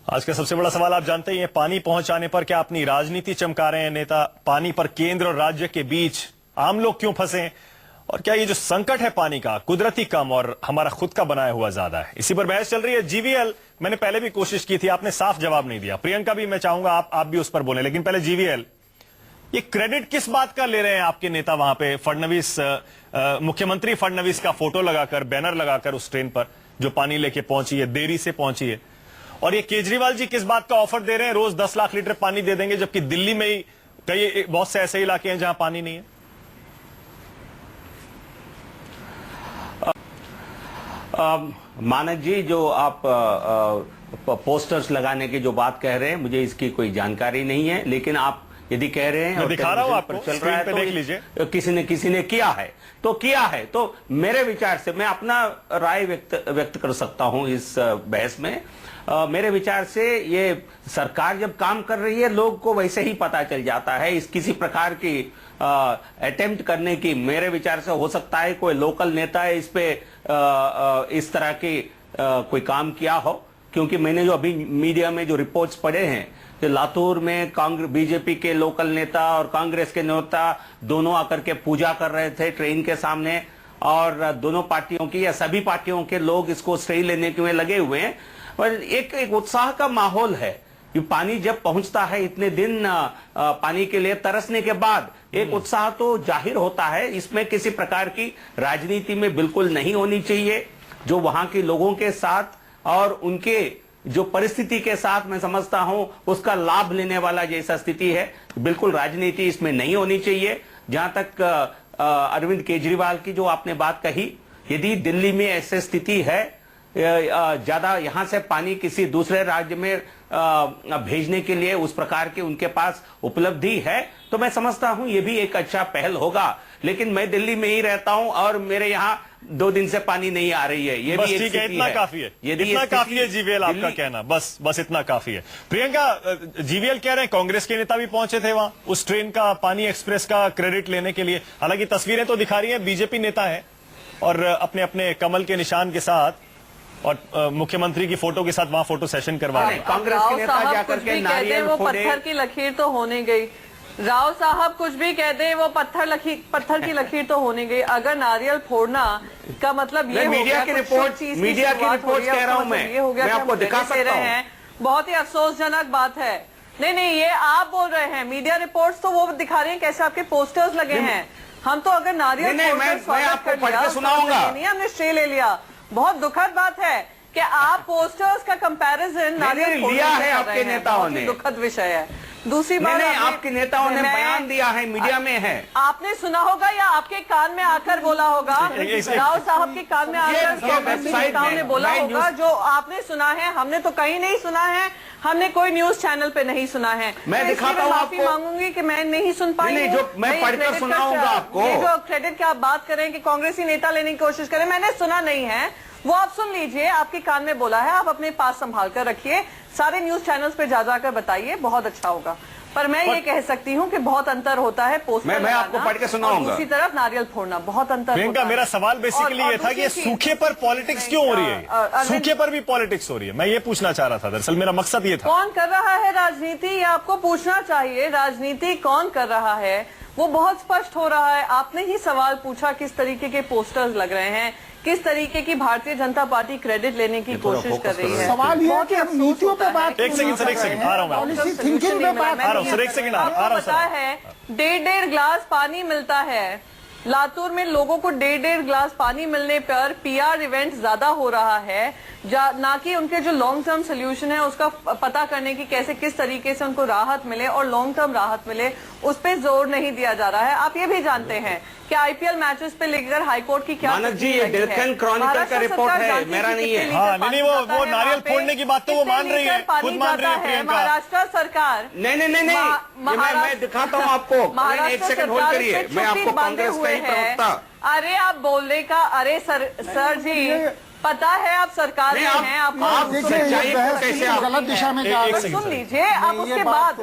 आज का सबसे बड़ा सवाल आप जानते ही हैं, पानी पहुंचाने पर क्या अपनी राजनीति चमका रहे हैं नेता? पानी पर केंद्र और राज्य के बीच आम लोग क्यों फंसे हैं? और क्या ये जो संकट है पानी का, कुदरती कम और हमारा खुद का बनाया हुआ ज्यादा है? इसी पर बहस चल रही है। जीवीएल, मैंने पहले भी कोशिश की थी, आपने साफ जवाब नहीं दिया। प्रियंका भी, मैं चाहूंगा आप भी उस पर बोले, लेकिन पहले जीवीएल, ये क्रेडिट किस बात का ले रहे हैं आपके नेता वहां पे? फडणवीस, मुख्यमंत्री फडणवीस का फोटो लगाकर, बैनर लगाकर उस ट्रेन पर जो पानी लेके पहुंची है, देरी से पहुंची है। और ये केजरीवाल जी किस बात का ऑफर दे रहे हैं? रोज 10 लाख लीटर पानी दे देंगे, जबकि दिल्ली में ही कई बहुत से ऐसे इलाके हैं जहां पानी नहीं है। मानक जी, जो आप पोस्टर्स लगाने की जो बात कह रहे हैं, मुझे इसकी कोई जानकारी नहीं है, लेकिन आप यदि कह रहे हैं मैं दिखा रहा हूं आपको, चल रहा है, पे देख लीजिए। किसी ने किया है तो मेरे विचार से मैं अपना राय व्यक्त कर सकता हूं इस बहस में। मेरे विचार से ये सरकार जब काम कर रही है, लोग को वैसे ही पता चल जाता है। इस किसी प्रकार की अटेम्प्ट करने की मेरे विचार से हो सकता है कोई लोकल नेता है इस पे इस तरह की कोई काम किया हो, क्योंकि मैंने जो अभी मीडिया में जो रिपोर्ट्स पढ़े हैं कि लातूर में बीजेपी के लोकल नेता और कांग्रेस के नेता दोनों आकर के पूजा कर रहे थे ट्रेन के सामने, और दोनों पार्टियों की या सभी पार्टियों के लोग इसको श्रेय लेने के में लगे हुए हैं। और एक उत्साह का माहौल है कि पानी जब पहुंचता है, इतने दिन पानी के लिए तरसने के बाद एक उत्साह तो जाहिर होता है। इसमें किसी प्रकार की राजनीति में बिल्कुल नहीं होनी चाहिए। जो वहां के लोगों के साथ और उनके जो परिस्थिति के साथ मैं समझता हूं उसका लाभ लेने वाला जैसा स्थिति है, बिल्कुल राजनीति इसमें नहीं होनी चाहिए। जहां तक अरविंद केजरीवाल की जो आपने बात कही, यदि दिल्ली में ऐसी स्थिति है, ज्यादा यहां से पानी किसी दूसरे राज्य में भेजने के लिए उस प्रकार की उनके पास उपलब्धि है, तो मैं समझता हूं ये भी एक अच्छा पहल होगा। लेकिन मैं दिल्ली में ही रहता हूं और मेरे यहां 2 दिन से पानी नहीं आ रही है। ये बस भी ठीक है, इतना काफी है, इतना काफी है जीवीएल आपका कहना, बस इतना काफी है। प्रियंका, जीवीएल कह रहे हैं कांग्रेस के नेता भी पहुंचे थे वहां उस ट्रेन का, पानी एक्सप्रेस का क्रेडिट लेने के लिए। हालांकि तस्वीरें तो दिखा रही है बीजेपी नेता है और अपने अपने कमल के निशान के साथ और मुख्यमंत्री की फोटो के साथ वहां फोटो सेशन करवा रहे हैं। कांग्रेस के नेता जाकर के नारियल वो पत्थर की लकीर तो होने गई। राव साहब कुछ भी कह दे, वो पत्थर की लकीर तो होने गई। अगर नारियल फोड़ना का मतलब ये मीडिया की रिपोर्ट कह रहा हूं मैं आपको दिखा सकता हूं। बहुत ही अफसोसजनक बात है। नहीं, ये आप बोल रहे हैं, मीडिया रिपोर्ट्स तो वो दिखा रही है कैसे आपके पोस्टर्स लगे हैं। हम तो अगर नारियल मैं आपको पढ़ के सुनाऊंगा, हमने श्रेय ले लिया। बहुत दुखद बात है कि आप पोस्टर्स का कंपैरिजन नारियल लिया है आपके नेताओं ने। दुखद विषय है। दूसरी बात, आपके नेताओं ने बयान दिया है, मीडिया में है, आपने सुना होगा या आपके कान में आकर बोला होगा? राव साहब के कान में आकर नेताओं ने बोला होगा जो आपने सुना है। हमने तो कहीं नहीं सुना है, हमने कोई न्यूज चैनल पे नहीं सुना है। मैं दिखाता हूं, माफी मांगूंगी कि मैं नहीं सुन पाई। जो मैं पढ़कर सुनाऊंगा आपको। ये जो क्रेडिट की आप बात करें कि कांग्रेसी नेता लेने की कोशिश करें, मैंने सुना नहीं है, वो आप सुन लीजिए। आपके कान में बोला है, आप अपने पास संभाल कर रखिए, सारे न्यूज चैनल्स पे जा जाकर बताइए, बहुत अच्छा होगा। पर मैं ये कह सकती हूँ कि बहुत अंतर होता है पोस्टर मैं आपको पढ़ के सुनाऊंगा। दूसरी तरफ नारियल फोड़ना, बहुत अंतर प्रियंका, मेरा सवाल बेसिकली ये था कि ये सूखे पर पॉलिटिक्स क्यों हो रही है? सूखे पर भी पॉलिटिक्स हो रही है, मैं ये पूछना चाह रहा था। दरअसल मेरा मकसद ये था, कौन कर रहा है राजनीति, ये आपको पूछना चाहिए। राजनीति कौन कर रहा है वो बहुत स्पष्ट हो रहा है। आपने ही सवाल पूछा किस तरीके के पोस्टर्स लग रहे हैं, किस तरीके की भारतीय जनता पार्टी क्रेडिट लेने की कोशिश कर रही है। सवाल ये है कि हम नीतियों पे बात, एक सेकंड सर, एक सेकंड आ रहा हूं, पॉलिसी थिंकिंग पे बात आ रहा हूं सर, एक सेकंड आ रहा हूं पता है 1.5 गिलास पानी मिलता है लातूर में। लोगों को 1.5 गिलास पानी मिलने पर पीआर इवेंट ज्यादा हो रहा है, ना कि उनके जो लॉन्ग टर्म सोल्यूशन है उसका पता करने की कैसे किस तरीके से उनको राहत मिले और लॉन्ग टर्म राहत मिले, उस पर जोर नहीं दिया जा रहा है। आप ये भी जानते हैं कि आईपीएल मैचेस पे लेकर हाईकोर्ट की क्या मानक जी, ये डेक्कन क्रॉनिकल का रिपोर्ट है, मेरा नहीं है। हाँ, नहीं, वो नारियल फोड़ने की बात तो वो मान रही है, खुद मान रही है प्रियंका। महाराष्ट्र सरकार, नहीं, मैं दिखाता हूँ आपको। एक सेकंड होल्ड करिए, मैं आपको कांग्रेस का ही प्रवक्ता। अरे आप बोलने का, अरे सर जी, पता है आप सरकार में हैं, आपको गलत दिशा में जा रहे हैं। सुन लीजिए, आप उसके बाद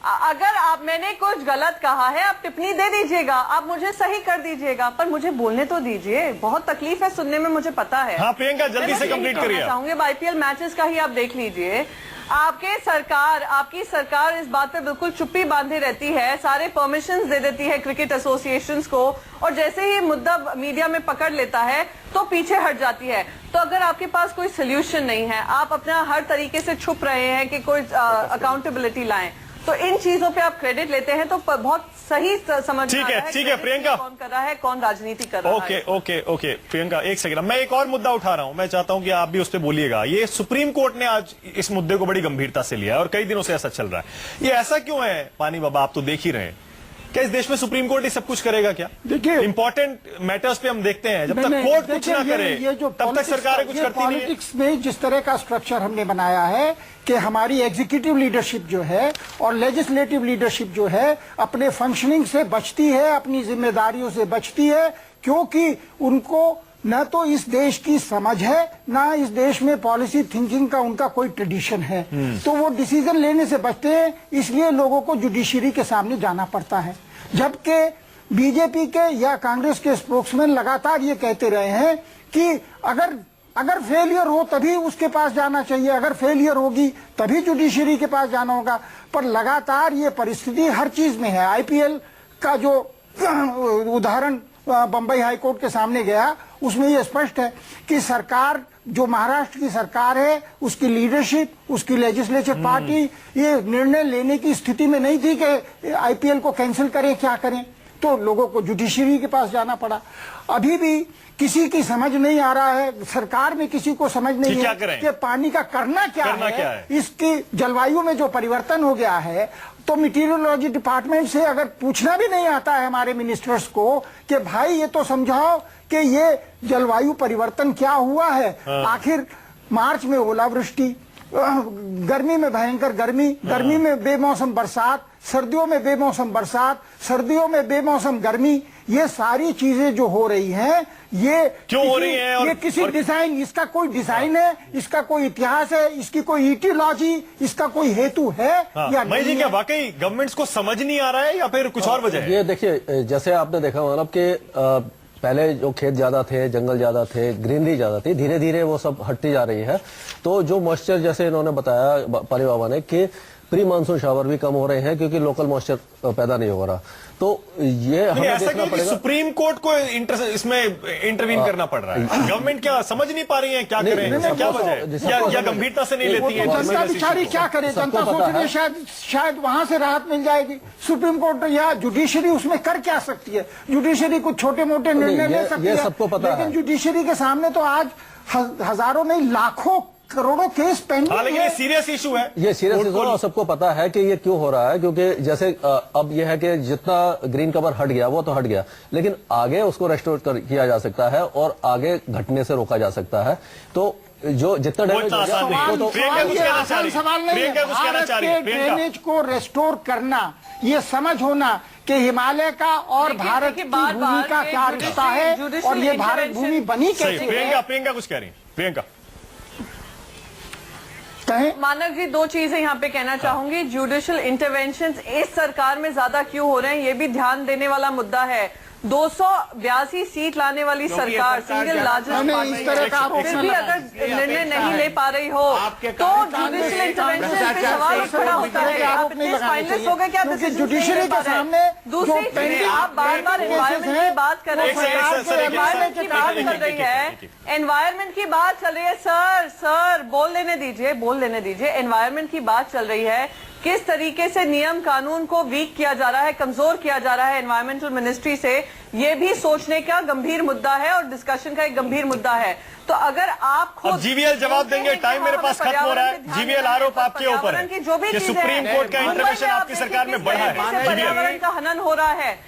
अगर मैंने कुछ गलत कहा है, आप टिप्पणी दे दीजिएगा, आप मुझे सही कर दीजिएगा, पर मुझे बोलने तो दीजिए। बहुत तकलीफ है सुनने में, मुझे पता है। हाँ प्रियंका, जल्दी से कंप्लीट करिए। चाहूंगी आईपीएल मैचेस का ही आप देख लीजिए। आपकी सरकार इस बात पे बिल्कुल चुप्पी बांधे रहती है, सारे परमिशंस दे देती है क्रिकेट एसोसिएशंस को, और जैसे ही मुद्दा मीडिया में पकड़ लेता है तो पीछे हट जाती है। तो अगर आपके पास कोई सोल्यूशन नहीं है, आप अपना हर तरीके से छुप रहे हैं कि कोई अकाउंटेबिलिटी लाएं, तो इन चीजों पे आप क्रेडिट लेते हैं तो बहुत सही समझ ठीक है प्रियंका, कौन कर रहा है, कौन राजनीति कर रहा है। ओके प्रियंका, एक सेकंड, मैं एक और मुद्दा उठा रहा हूं, मैं चाहता हूं कि आप भी उस पर बोलिएगा। ये सुप्रीम कोर्ट ने आज इस मुद्दे को बड़ी गंभीरता से लिया है और कई दिनों से ऐसा चल रहा है। ये ऐसा क्यों है पानी बाबा, आप तो देख ही रहे हैं, क्या इस देश में सुप्रीम कोर्ट ये सब कुछ करेगा क्या? देखिए, इंपॉर्टेंट मैटर्स पे हम देखते हैं, जब तक कोर्ट कुछ ना करे तब तक सरकारें कुछ करती नहीं है। पॉलिटिक्स में जिस तरह का स्ट्रक्चर हमने बनाया है कि हमारी एग्जीक्यूटिव लीडरशिप जो है और लेजिस्लेटिव लीडरशिप जो है अपने फंक्शनिंग से बचती है, अपनी जिम्मेदारियों से बचती है, क्योंकि उनको न तो इस देश की समझ है, ना इस देश में पॉलिसी थिंकिंग का उनका कोई ट्रेडिशन है, तो वो डिसीजन लेने से बचते हैं। इसलिए लोगों को जुडिशरी के सामने जाना पड़ता है। जबकि बीजेपी के या कांग्रेस के स्पोक्समैन लगातार ये कहते रहे हैं कि अगर फेलियर हो तभी उसके पास जाना चाहिए, अगर फेलियर होगी तभी जुडिशरी के पास जाना होगा। पर लगातार ये परिस्थिति हर चीज में है। आईपीएल का जो उदाहरण बंबई हाईकोर्ट के सामने गया, उसमें ये स्पष्ट है कि सरकार, जो महाराष्ट्र की सरकार है, उसकी लीडरशिप, उसकी लेजिस्लेटिव पार्टी ये निर्णय लेने की स्थिति में नहीं थी कि आईपीएल को कैंसिल करें, क्या करें, तो लोगों को जुडिशरी के पास जाना पड़ा। अभी भी किसी की समझ नहीं आ रहा है, सरकार में किसी को समझ नहीं है कि पानी का करना क्या है। इसकी जलवायु में जो परिवर्तन हो गया है, तो मटीरियोलॉजी डिपार्टमेंट से अगर पूछना भी नहीं आता है हमारे मिनिस्टर्स को कि भाई ये तो समझाओ कि ये जलवायु परिवर्तन क्या हुआ है। आखिर मार्च में ओलावृष्टि, गर्मी में भयंकर गर्मी में बेमौसम बरसात, सर्दियों में बेमौसम बरसात, सर्दियों में बेमौसम गर्मी, ये सारी चीजें जो हो रही हैं, ये क्यों हो रही हैं? ये किसी डिजाइन, इसका कोई डिजाइन है, इसका कोई इतिहास है, इसकी कोई इटियोलॉजी, इसका कोई हेतु है या मैं जी, क्या वाकई गवर्नमेंट्स को समझ नहीं आ रहा है या फिर कुछ और वजह है? ये देखिए, जैसे आपने देखा मतलब कि पहले जो खेत ज्यादा थे, जंगल ज्यादा थे, ग्रीनरी ज्यादा थी, धीरे धीरे वो सब हटती जा रही है। तो जो मॉइस्चर, जैसे इन्होंने बताया पानी बाबा ने, कि प्री मानसून शावर भी कम हो रहे हैं क्योंकि लोकल मॉइस्चर पैदा नहीं हो रहा। तो ये हमें देखना पड़ेगा। सुप्रीम कोर्ट को इसमें इंटरवीन करना पड़ रहा है। गवर्नमेंट क्या समझ नहीं पा रही है, क्या करें, क्या वजह है, या गंभीरता से नहीं लेती है? जनता बिचारी क्या करे, जनता सोच रही है शायद वहां से राहत मिल जाएगी। सुप्रीम कोर्ट या जुडिशरी उसमें कर क्या सकती है? जुडिशरी कुछ छोटे मोटे निर्णय ले सकती है, सबको पता है। लेकिन जुडिशरी के सामने तो आज हजारों नहीं लाखों करोड़ों केस पेंडिंग है। ये सीरियस इशू है, ये सीरियस इशू है और सबको पता है कि ये क्यों हो रहा है। क्योंकि जैसे अब ये है कि जितना ग्रीन कवर हट गया वो तो हट गया, लेकिन आगे उसको रेस्टोर किया जा सकता है और आगे घटने से रोका जा सकता है। तो जो जितना डैमेज हो गया, सवाल नहीं है। भारत के ड्रेनेज को रेस्टोर करना, ये समझ होना कि हिमालय का और भारत की भूमि का क्या रिश्ता है और ये भारत भूमि बनी कैसे। प्रियंका कुछ कह रही, प्रियंका। मानक जी, दो चीजें यहाँ पे कहना चाहूंगी। जुडिशियल इंटरवेंशंस इस सरकार में ज्यादा क्यों हो रहे हैं, ये भी ध्यान देने वाला मुद्दा है। 282 सीट लाने वाली सरकार, सिंगल लार्जेस्ट पार्टी, फिर भी अगर निर्णय नहीं ले पा रही हो तो जुडिशियल इंटरवेंशन पे सवाल खड़ा होता है। आप इतने फाइनलिस्ट हो गए कि आप जुडिशरी के सामने दूसरी चीज, आप बार बार एनवायरमेंट की बात कर रहे हैं, एनवायरमेंट की बात कर रही है, एनवायरमेंट की बात चल रही है। सर बोल लेने दीजिए। एनवायरमेंट की बात चल रही है, किस तरीके से नियम कानून को वीक किया जा रहा है, कमजोर किया जा रहा है एनवायरमेंटल मिनिस्ट्री से, ये भी सोचने का गंभीर मुद्दा है और डिस्कशन का एक गंभीर मुद्दा है। तो अगर आप खुद जीवीएल जवाब देंगे, टाइम मेरे पास खत्म हो रहा है। जीवीएल आरोप आपके ऊपर है कि सुप्रीम कोर्ट का इंटरवेंशन आपकी सरकार में बढ़ा है, पर्यावरण का हनन हो रहा है।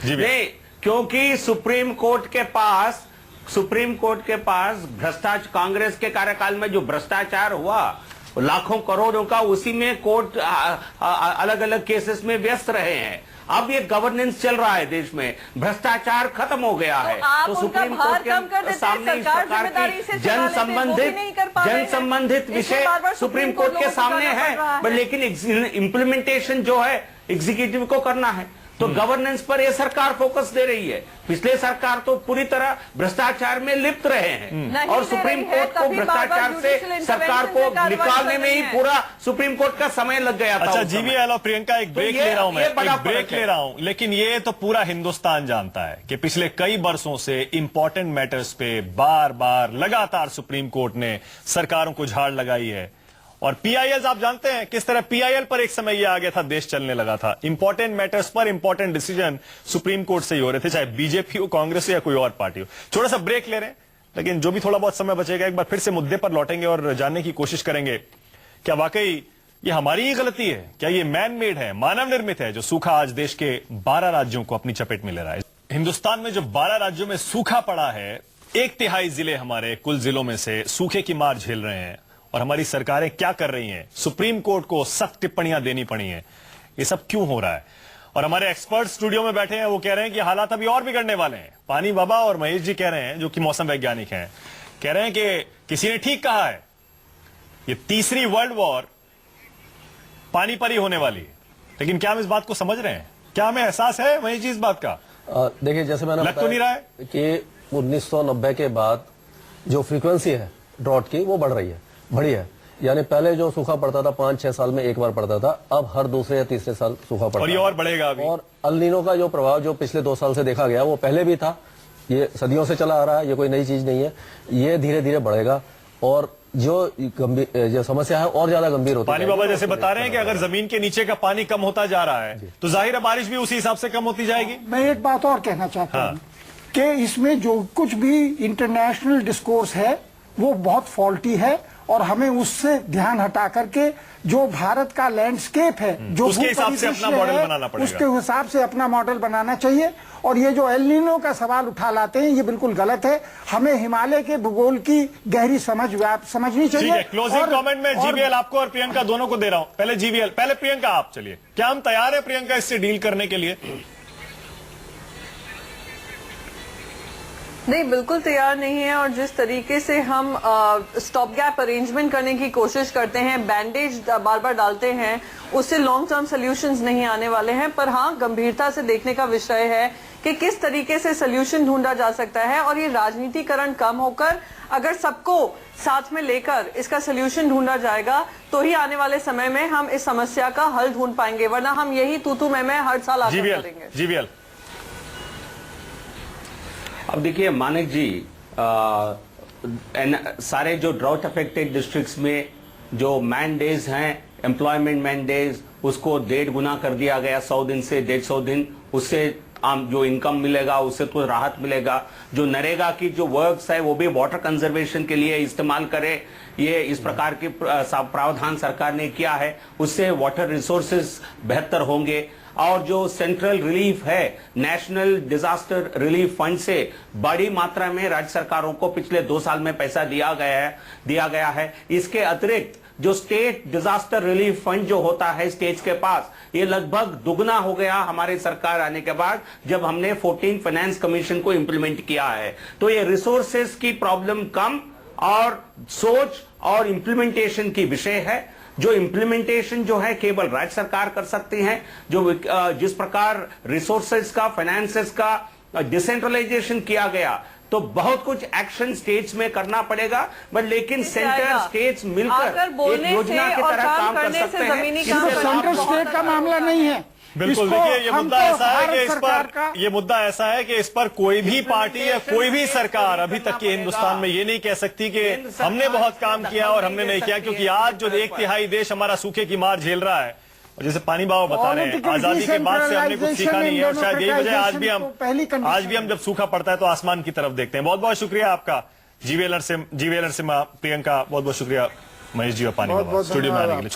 नहीं, क्योंकि सुप्रीम कोर्ट के पास भ्रष्टाचार, कांग्रेस के कार्यकाल में जो भ्रष्टाचार हुआ, लाखों करोड़ों का, उसी में कोर्ट अलग अलग केसेस में व्यस्त रहे हैं। अब ये गवर्नेंस चल रहा है देश में, भ्रष्टाचार खत्म हो गया है, तो सुप्रीम कोर्ट के सामने इस प्रकार की जन संबंधित विषय सुप्रीम कोर्ट के सामने है, लेकिन इम्प्लीमेंटेशन जो है एग्जीक्यूटिव को करना है। तो गवर्नेंस पर यह सरकार फोकस दे रही है। पिछले सरकार तो पूरी तरह भ्रष्टाचार में लिप्त रहे हैं और सुप्रीम कोर्ट को भ्रष्टाचार से सरकार को निकालने में ही पूरा सुप्रीम कोर्ट का समय लग गया था। अच्छा, उस समय। जीवीएल और प्रियंका, एक ब्रेक ले रहा हूं मैं, ये बड़ा एक ब्रेक फर्क है। ले रहा हूं, लेकिन ये तो पूरा हिंदुस्तान जानता है कि पिछले कई वर्षों से इंपॉर्टेंट मैटर्स पे बार बार लगातार सुप्रीम कोर्ट ने सरकारों को झाड़ लगाई है। और पीआईएल आप जानते हैं किस तरह पीआईएल पर एक समय ये आ गया था, देश चलने लगा था। इंपॉर्टेंट मैटर्स पर इंपॉर्टेंट डिसीजन सुप्रीम कोर्ट से ही हो रहे थे, चाहे बीजेपी हो, कांग्रेस हो या कोई और पार्टी हो। थोड़ा सा ब्रेक ले रहे हैं, लेकिन जो भी थोड़ा बहुत समय बचेगा एक बार फिर से मुद्दे पर लौटेंगे और जानने की कोशिश करेंगे क्या वाकई ये हमारी ही गलती है, क्या ये मैन मेड है, मानव निर्मित है, जो सूखा आज देश के 12 राज्यों को अपनी चपेट में ले रहा है। हिंदुस्तान में जो 12 राज्यों में सूखा पड़ा है, 1/3 जिले हमारे कुल जिलों में से सूखे की मार झेल रहे हैं। और हमारी सरकारें क्या कर रही हैं? सुप्रीम कोर्ट को सख्त टिप्पणियां देनी पड़ी हैं। ये सब क्यों हो रहा है? और हमारे एक्सपर्ट स्टूडियो में बैठे हैं, वो कह रहे हैं कि हालात अभी और बिगड़ने वाले हैं। पानी बाबा और महेश जी कह रहे हैं, जो कि मौसम वैज्ञानिक हैं, कह रहे हैं कि किसी ने ठीक कहा है, ये तीसरी वर्ल्ड वॉर पानी पर ही होने वाली है। लेकिन क्या हम इस बात को समझ रहे हैं? क्या हमें एहसास है महेश जी इस बात का? देखिए, जैसे मैंने लग तो नहीं रहा है कि 1990 के बाद जो फ्रीक्वेंसी है ड्रॉट की वो बढ़ रही है, बढ़ी है। यानी पहले जो सूखा पड़ता था 5-6 साल में एक बार पड़ता था, अब हर दूसरे या तीसरे साल सूखा पड़ता है। और ये और बढ़ेगा अभी। और अल नीनो का जो प्रभाव जो पिछले 2 साल से देखा गया वो पहले भी था, ये सदियों से चला आ रहा है, ये कोई नई चीज नहीं है। ये धीरे धीरे बढ़ेगा और जो गंभीर जो समस्या है और ज्यादा गंभीर होती है। पानी बाबा जैसे बता रहे हैं कि अगर जमीन के नीचे का पानी कम होता जा रहा है तो जाहिर है बारिश भी उसी हिसाब से कम होती जाएगी। मैं एक बात और कहना चाहता हूँ कि इसमें जो कुछ भी इंटरनेशनल डिस्कोर्स है वो बहुत फॉल्टी है और हमें उससे ध्यान हटा करके जो भारत का लैंडस्केप है, जो उसके हिसाब से अपना भूपरिदृश्य मॉडल है, बनाना पड़ेगा। उसके हिसाब से अपना मॉडल बनाना चाहिए। और ये जो एल नीनो का सवाल उठा लाते हैं, ये बिल्कुल गलत है। हमें हिमालय के भूगोल की गहरी समझनी ठीक चाहिए। है, क्लोजिंग कमेंट में जीवीएल आपको और प्रियंका दोनों को दे रहा हूं। पहले जीवीएल, पहले प्रियंका आप चलिए, क्या हम तैयार है प्रियंका इससे डील करने के लिए? नहीं, बिल्कुल तैयार नहीं है। और जिस तरीके से हम स्टॉप गैप अरेंजमेंट करने की कोशिश करते हैं, बैंडेज बार बार डालते हैं, उससे लॉन्ग टर्म सॉल्यूशंस नहीं आने वाले हैं। पर हाँ, गंभीरता से देखने का विषय है कि किस तरीके से सॉल्यूशन ढूंढा जा सकता है। और ये राजनीतिकरण कम होकर अगर सबको साथ में लेकर इसका सॉल्यूशन ढूंढा जाएगा तो ही आने वाले समय में हम इस समस्या का हल ढूंढ पाएंगे, वरना हम यही तू मैं हर साल आकर करेंगे। जीवीएल अब देखिए मानिक जी, सारे जो ड्राउट अफेक्टेड डिस्ट्रिक्ट्स में जो मैंडेज हैं, एम्प्लॉयमेंट मैंडेज, उसको 1.5 गुना कर दिया गया, 100 दिन से 150 दिन। उससे आम जो इनकम मिलेगा उससे तो राहत मिलेगा। जो नरेगा की जो वर्क्स है वो भी वाटर कंजर्वेशन के लिए इस्तेमाल करे, ये इस प्रकार के प्रावधान सरकार ने किया है। उससे वाटर रिसोर्सेज बेहतर होंगे। और जो सेंट्रल रिलीफ है, नेशनल डिजास्टर रिलीफ फंड से बड़ी मात्रा में राज्य सरकारों को पिछले 2 साल में पैसा दिया गया है। इसके अतिरिक्त जो स्टेट डिजास्टर रिलीफ फंड जो होता है स्टेट्स के पास, ये लगभग दुगना हो गया हमारे सरकार आने के बाद, जब हमने 14 फाइनेंस कमीशन को इंप्लीमेंट किया है। तो ये रिसोर्सेस की प्रॉब्लम कम और सोच और इंप्लीमेंटेशन की विषय है। जो इंप्लीमेंटेशन जो है केवल राज्य सरकार कर सकती है। जो जिस प्रकार रिसोर्सेज का, फाइनेंसेस का डिसेंट्रलाइजेशन किया गया, तो बहुत कुछ एक्शन स्टेट्स में करना पड़ेगा, बट लेकिन सेंटर स्टेट्स मिलकर एक योजना की तरह काम कर सकते हैं। सेंट्रल स्टेट का मामला नहीं है। बिल्कुल, देखिए ये मुद्दा ऐसा है कि इस पर ये मुद्दा ऐसा है कि इस पर कोई भी पार्टी या कोई भी सरकार अभी तक के हिंदुस्तान में ये नहीं कह सकती कि हमने बहुत काम किया और हमने नहीं किया, क्योंकि आज जो 1/3 देश हमारा सूखे की मार झेल रहा है, और जैसे पानी बाबा बता रहे हैं, आजादी के बाद से हमने कुछ सीखा नहीं है। और शायद यही वजह आज भी हम जब सूखा पड़ता है तो आसमान की तरफ देखते हैं। बहुत बहुत शुक्रिया आपका जीवीएल नरसिम्हा, प्रियंका, बहुत बहुत शुक्रिया महेश जी और पानी बाबा स्टूडियो में आने के लिए।